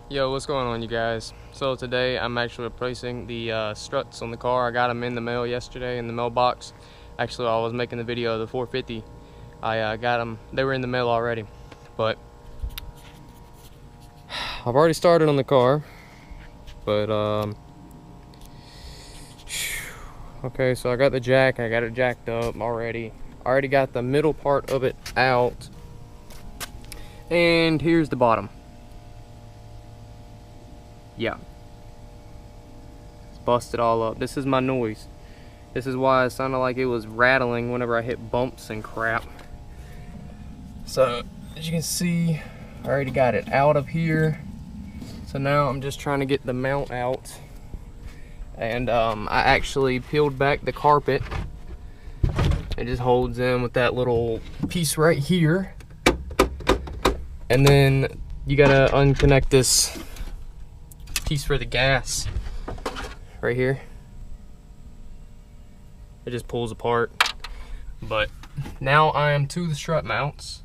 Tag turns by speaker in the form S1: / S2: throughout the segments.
S1: Yo, what's going on, you guys? So today I'm actually replacing the struts on the car. I got them in the mail yesterday in the mailbox. Actually, while I was making the video of the 450, I got them. They were in the mail already, but I've already started on the car. But okay, so I got the jack. I got it jacked up already. I already got the middle part of it out, and here's the bottom. Yeah, it's busted all up. This is my noise. This is why it sounded like it was rattling whenever I hit bumps and crap. So as you can see, I already got it out of here. So now I'm just trying to get the mount out. And I actually peeled back the carpet. It just holds in with that little piece right here. And then you gotta unconnect this piece for the gas right here. It just pulls apart. But now I am to the strut mounts.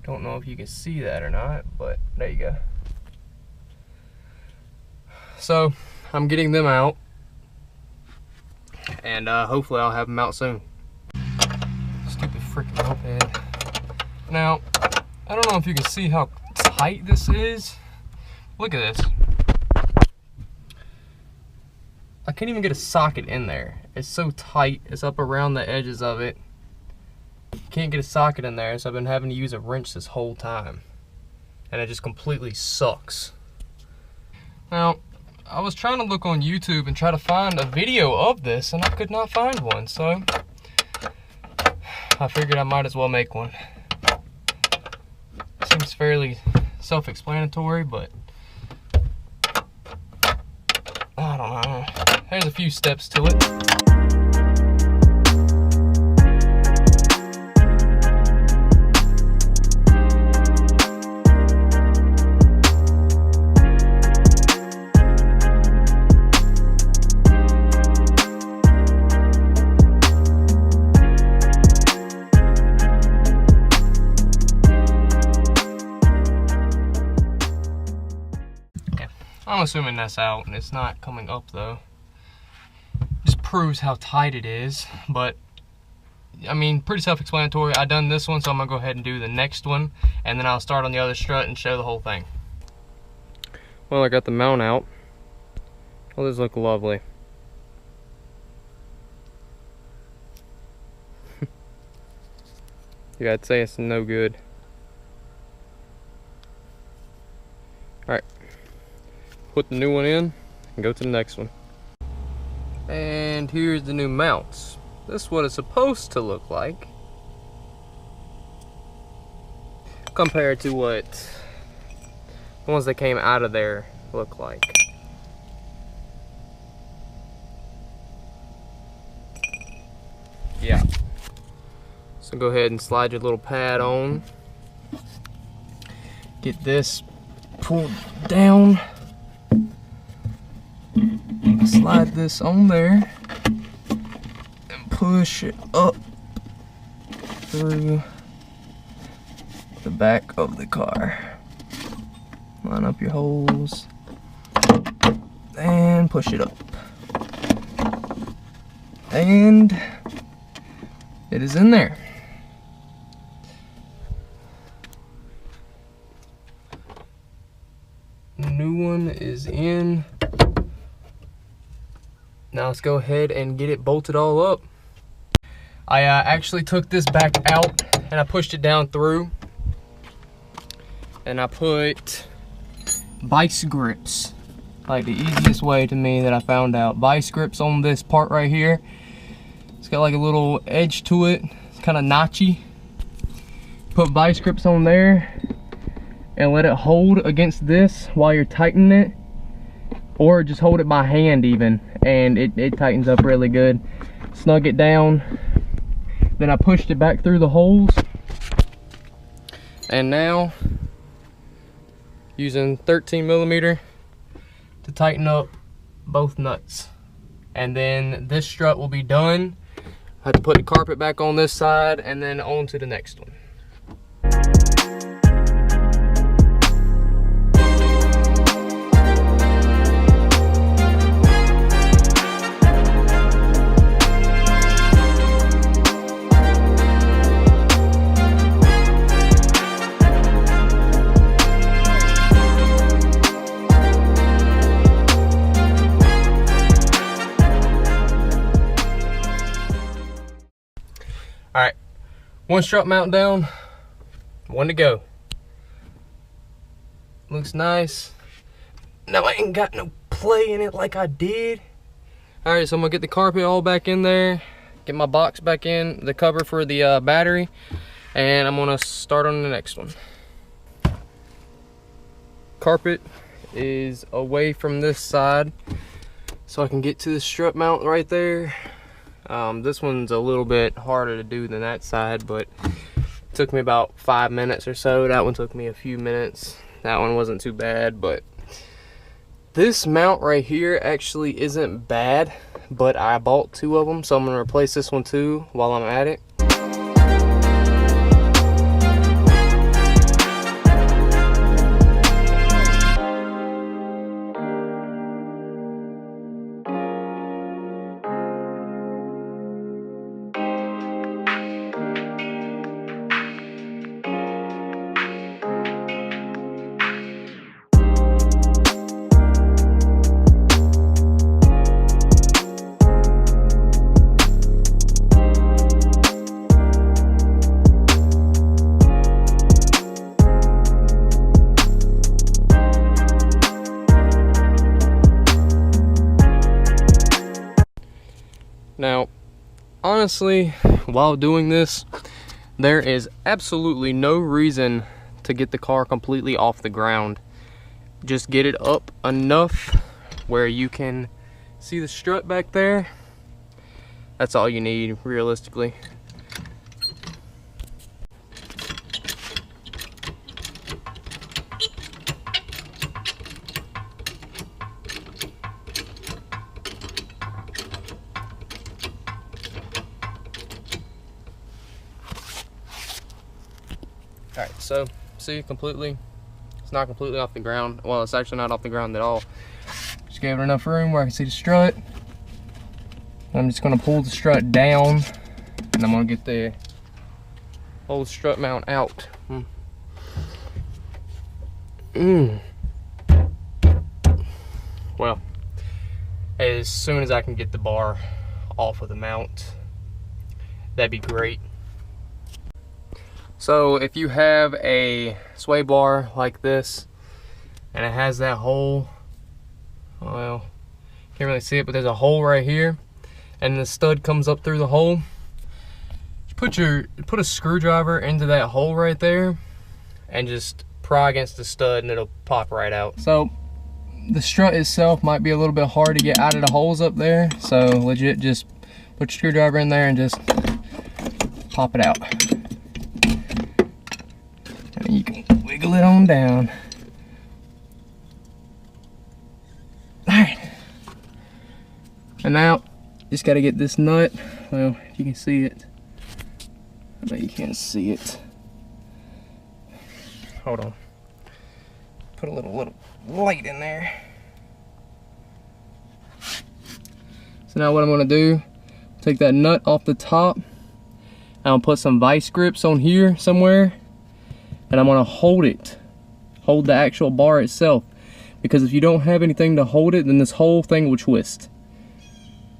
S1: Don't know if you can see that or not, but there you go. So I'm getting them out, and hopefully I'll have them out soon. Stupid freaking moped. Now, I don't know if you can see how tight this is. Look at this. I can't even get a socket in there. It's so tight. It's up around the edges of it. Can't get a socket in there, so I've been having to use a wrench this whole time. And it just completely sucks. Now, I was trying to look on YouTube and try to find a video of this, and I could not find one, so I figured I might as well make one. Seems fairly self-explanatory, but I don't know. There's a few steps to it. I'm assuming that's out, and it's not coming up though. Just proves how tight it is, but I mean, pretty self-explanatory. I done this one, so I'm gonna go ahead and do the next one, and then I'll start on the other strut and show the whole thing. Well, I got the mount out. Well, these look lovely. You gotta say it's no good. Alright. Put the new one in and go to the next one. And here's the new mounts. This is what it's supposed to look like compared to what the ones that came out of there look like. Yeah. So go ahead and slide your little pad on. Get this pulled down. Slide this on there and push it up through the back of the car. Line up your holes and push it up. And it is in there. The new one is in. Now let's go ahead and get it bolted all up. I actually took this back out and I pushed it down through. And I put vice grips, like the easiest way to me that I found out. Vice grips on this part right here. It's got like a little edge to it. It's kind of notchy. Put vice grips on there and let it hold against this while you're tightening it. Or just hold it by hand even, and it tightens up really good. Snug it down. Then I pushed it back through the holes. And now, using 13mm to tighten up both nuts. And then this strut will be done. I have to put the carpet back on this side and then on to the next one. One strut mount down, one to go. Looks nice. Now I ain't got no play in it like I did. All right, so I'm gonna get the carpet all back in there, get my box back in, the cover for the battery, and I'm gonna start on the next one. Carpet is away from this side, so I can get to the strut mount right there. This one's a little bit harder to do than that side, but it took me about 5 minutes or so. That one took me a few minutes. That one wasn't too bad, but this mount right here actually isn't bad, but I bought 2 of them, so I'm gonna replace this one too while I'm at it. Now, honestly, while doing this, there is absolutely no reason to get the car completely off the ground. Just get it up enough where you can see the strut back there. That's all you need, realistically. Alright, so see, it's not completely off the ground. Well, it's actually not off the ground at all. Just gave it enough room where I can see the strut. I'm just going to pull the strut down, and I'm going to get the old strut mount out. Well, as soon as I can get the bar off of the mount, that'd be great. So if you have a sway bar like this and it has that hole, well, can't really see it, but there's a hole right here and the stud comes up through the hole, put a screwdriver into that hole right there and just pry against the stud and it'll pop right out. So the strut itself might be a little bit hard to get out of the holes up there, so legit just put your screwdriver in there and just pop it out. You can wiggle it on down. Alright. And now, just gotta get this nut. Well, if you can see it. I bet you can't see it. Hold on. Put a little light in there. So now what I'm gonna do, take that nut off the top. And I'll put some vice grips on here somewhere. And I'm gonna hold the actual bar itself, because if you don't have anything to hold it, then this whole thing will twist,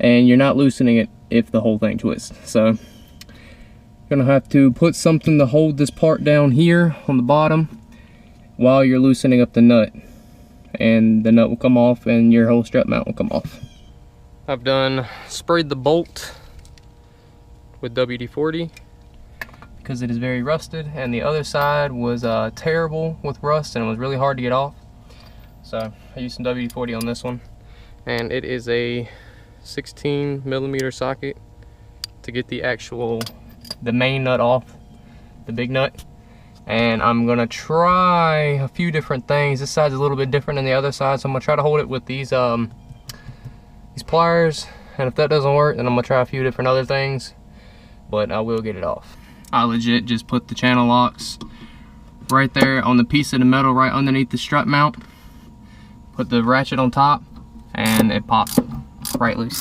S1: and you're not loosening it if the whole thing twists. So you're gonna have to put something to hold this part down here on the bottom while you're loosening up the nut, and the nut will come off and your whole strut mount will come off. I've done sprayed the bolt with WD-40 because it is very rusted, and the other side was terrible with rust and it was really hard to get off. So I used some WD-40 on this one, and it is a 16mm socket to get the main nut off, the big nut. And I'm gonna try a few different things. This side's a little bit different than the other side, so I'm gonna try to hold it with these pliers, and if that doesn't work, then I'm gonna try a few different other things, but I will get it off. I legit just put the channel locks right there on the piece of the metal right underneath the strut mount, put the ratchet on top, and it pops right loose.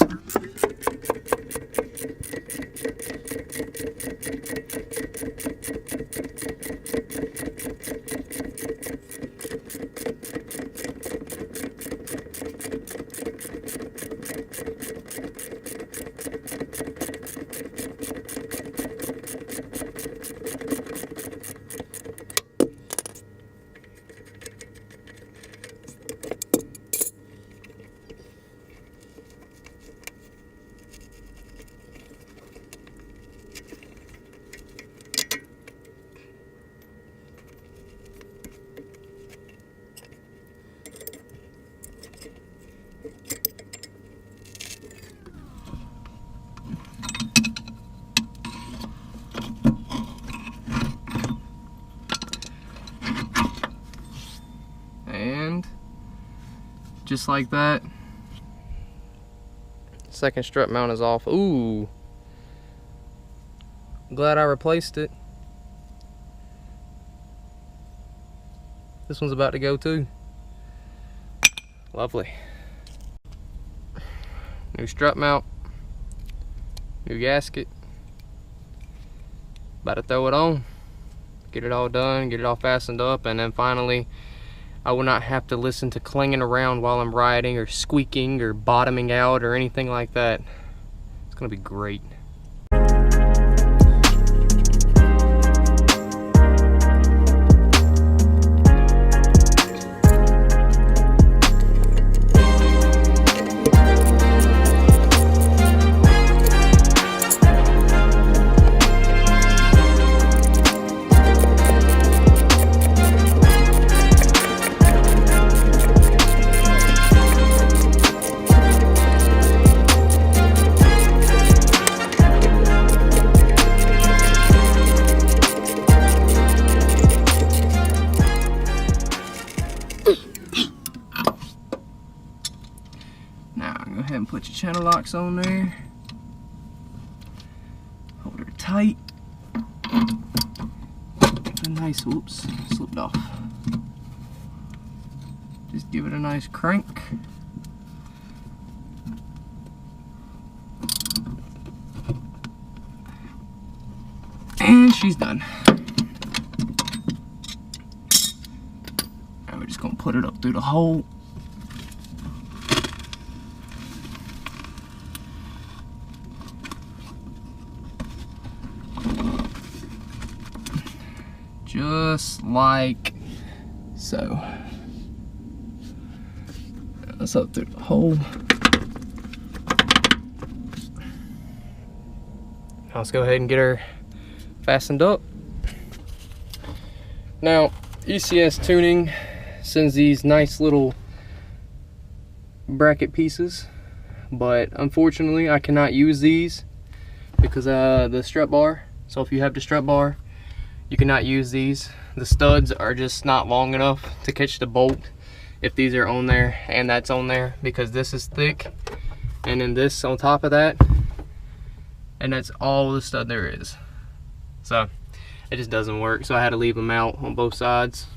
S1: just like that. Second strut mount is off. Ooh, glad I replaced it. This one's about to go too. Lovely. New strut mount, new gasket. About to throw it on, get it all done, get it all fastened up, and then finally I will not have to listen to clanging around while I'm riding, or squeaking, or bottoming out, or anything like that. It's gonna be great. Now go ahead and put your channel locks on there. Hold her tight. Give it a nice, whoops, slipped off. Just give it a nice crank. And she's done. Now we're just gonna put it up through the hole. Just like so. That's up through the hole. Now let's go ahead and get her fastened up. Now, ECS Tuning sends these nice little bracket pieces, but unfortunately I cannot use these because the strut bar. So if you have the strut bar, you cannot use these. The studs are just not long enough to catch the bolt if these are on there and that's on there, because this is thick and then this on top of that, and that's all the stud there is. So it just doesn't work, so I had to leave them out on both sides.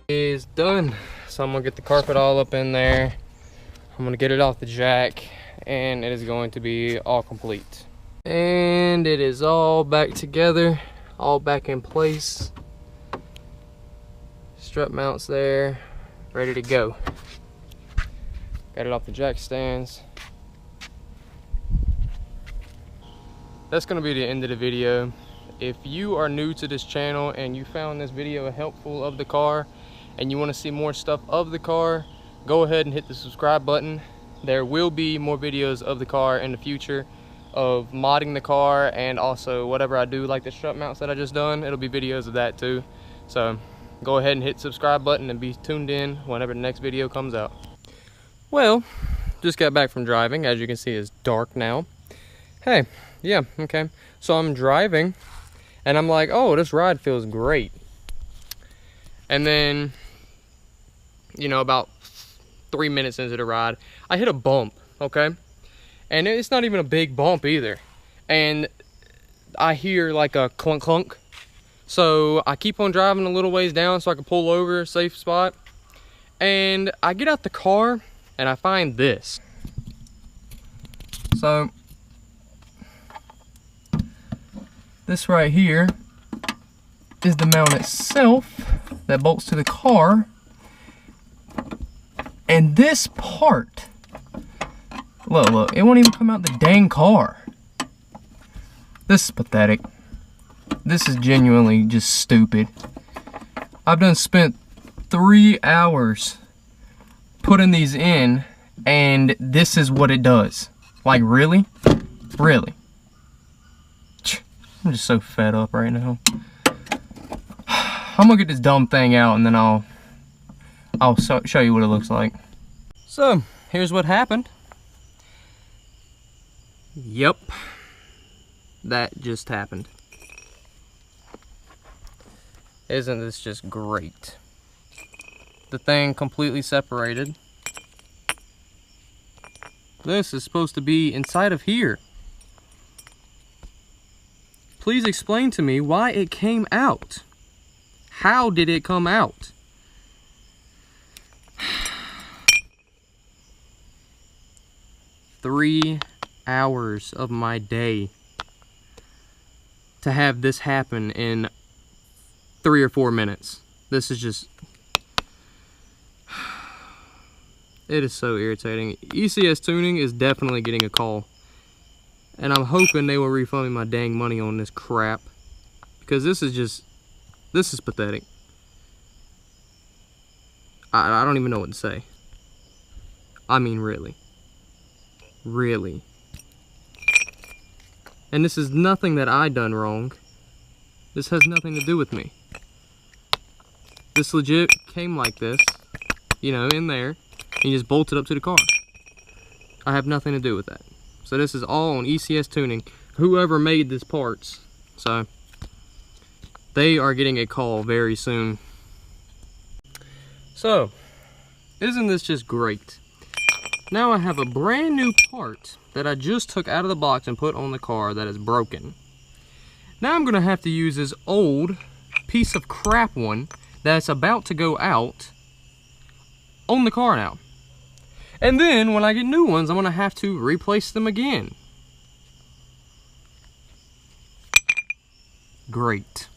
S1: Is done. So I'm gonna get the carpet all up in there. I'm gonna get it off the jack, and it is going to be all complete. And it is all back together, all back in place. Strut mounts there, ready to go. Got it off the jack stands. That's gonna be the end of the video. if you are new to this channel and you found this video helpful of the car and you want to see more stuff of the car, go ahead and hit the subscribe button. There will be more videos of the car in the future, of modding the car, and also whatever I do, like the strut mounts that I just done, it'll be videos of that too. So go ahead and hit the subscribe button and be tuned in whenever the next video comes out. Well, just got back from driving. As you can see, it's dark now. Hey, yeah, okay. So I'm driving and I'm like, oh, this ride feels great. And then, you know, about 3 minutes into the ride, I hit a bump, okay? And it's not even a big bump either. And I hear like a clunk clunk. So I keep on driving a little ways down so I can pull over a safe spot. And I get out the car and I find this. So this right here is the mount itself that bolts to the car. And this part, look, it won't even come out the dang car. This is pathetic. This is genuinely just stupid. I've done spent 3 hours putting these in, and this is what it does. Like, really? Really? I'm just so fed up right now. I'm gonna get this dumb thing out and then I'll show you what it looks like. So, here's what happened. Yep. That just happened. Isn't this just great? The thing completely separated. This is supposed to be inside of here. Please explain to me why it came out. How did it come out? 3 hours of my day to have this happen in 3 or 4 minutes. This is just... It is so irritating. ECS Tuning is definitely getting a call. And I'm hoping they will refund me my dang money on this crap. Because this is just... This is pathetic. I don't even know what to say. I mean, really. Really. And this is nothing that I done wrong. This has nothing to do with me. This legit came like this, you know, in there, and you just bolted up to the car. I have nothing to do with that. So this is all on ECS Tuning, whoever made this parts. So they are getting a call very soon. So, isn't this just great? Now I have a brand new part that I just took out of the box and put on the car that is broken. Now I'm gonna have to use this old piece of crap one that's about to go out on the car now. And then when I get new ones, I'm gonna have to replace them again. Great.